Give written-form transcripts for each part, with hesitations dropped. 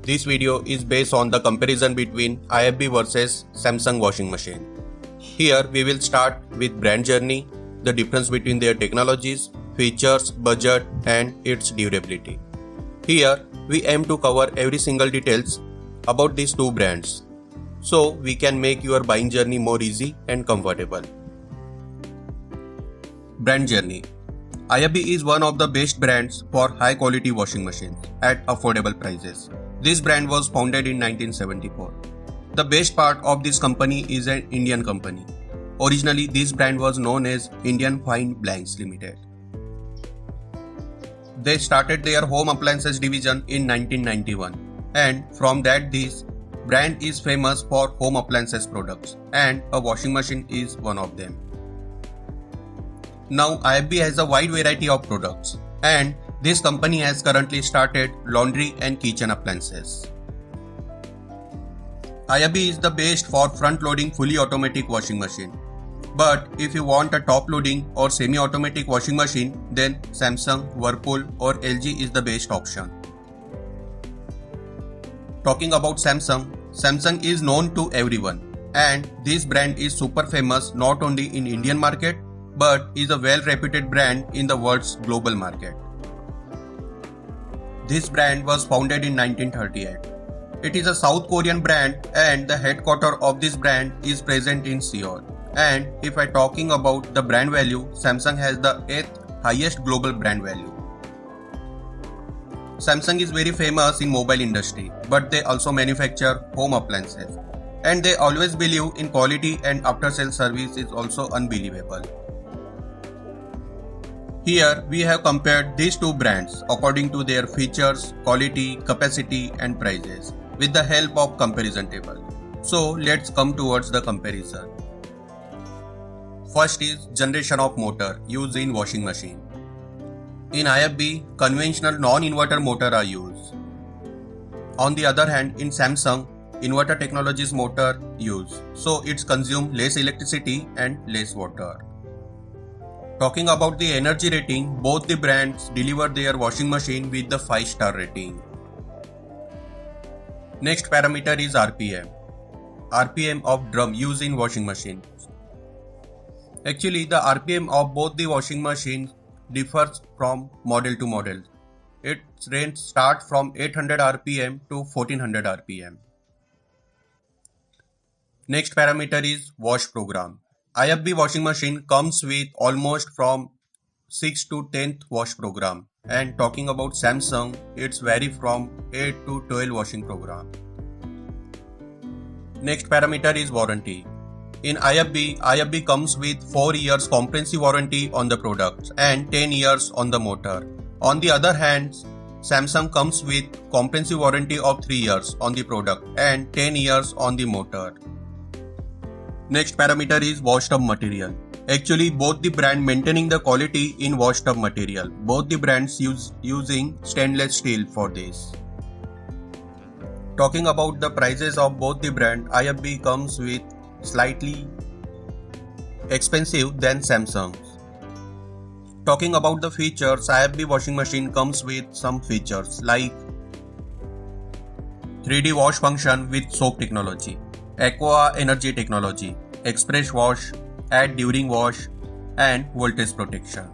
This video is based on the comparison between IFB versus Samsung washing machine. Here we will start with brand journey, the difference between their technologies, features, budget and its durability. Here we aim to cover every single details about these two brands, so we can make your buying journey more easy and comfortable. Brand journey. IFB is one of the best brands for high quality washing machines at affordable prices. This brand was founded in 1974. The best part of this company is an Indian company. Originally, this brand was known as Indian Fine Blanks Ltd. They started their home appliances division in 1991, and from that this brand is famous for home appliances products, and a washing machine is one of them. Now IFB has a wide variety of products, and this company has currently started laundry and kitchen appliances. IFB is the best for front-loading fully automatic washing machine. But if you want a top-loading or semi-automatic washing machine, then Samsung, Whirlpool or LG is the best option. Talking about Samsung, Samsung is known to everyone, and this brand is super famous not only in Indian market but is a well-reputed brand in the world's global market. This brand was founded in 1938. It is a South Korean brand and the headquarters of this brand is present in Seoul. And if I talking about the brand value, Samsung has the 8th highest global brand value. Samsung is very famous in mobile industry, but they also manufacture home appliances. And they always believe in quality, and after sales service is also unbelievable. Here we have compared these two brands according to their features, quality, capacity and prices with the help of comparison table. So let's come towards the comparison. First is generation of motor used in washing machine. In IFB, conventional non-inverter motor are used. On the other hand, in Samsung, inverter technologies motor used, so it's consume less electricity and less water. Talking about the energy rating, both the brands deliver their washing machine with the 5-star rating. Next parameter is RPM. RPM of drum used in washing machines. Actually, the RPM of both the washing machines differs from model to model. Its range starts from 800 RPM to 1400 RPM. Next parameter is wash program. IFB washing machine comes with almost from 6 to 10th wash program, and talking about Samsung, it's vary from 8 to 12 washing program. Next parameter is warranty. In IFB comes with 4 years comprehensive warranty on the products and 10 years on the motor. On the other hand, Samsung comes with comprehensive warranty of 3 years on the product and 10 years on the motor. Next parameter is wash tub material. Actually, both the brand maintaining the quality in wash tub material. Both the brands using stainless steel for this. Talking about the prices of both the brand, IFB comes with slightly expensive than Samsung. Talking about the features, IFB washing machine comes with some features like 3D wash function with soap technology, Aqua Energy technology, express wash, add during wash and voltage protection.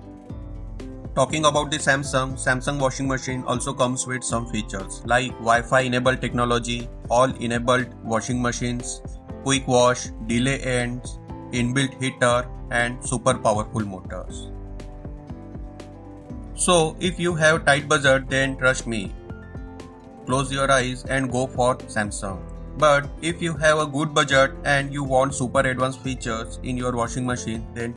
Talking about the Samsung washing machine also comes with some features like Wi-Fi enabled technology, all enabled washing machines, quick wash, delay ends, inbuilt heater and super powerful motors. So if you have tight budget, then trust me, close your eyes and go for Samsung. But if you have a good budget and you want super advanced features in your washing machine, then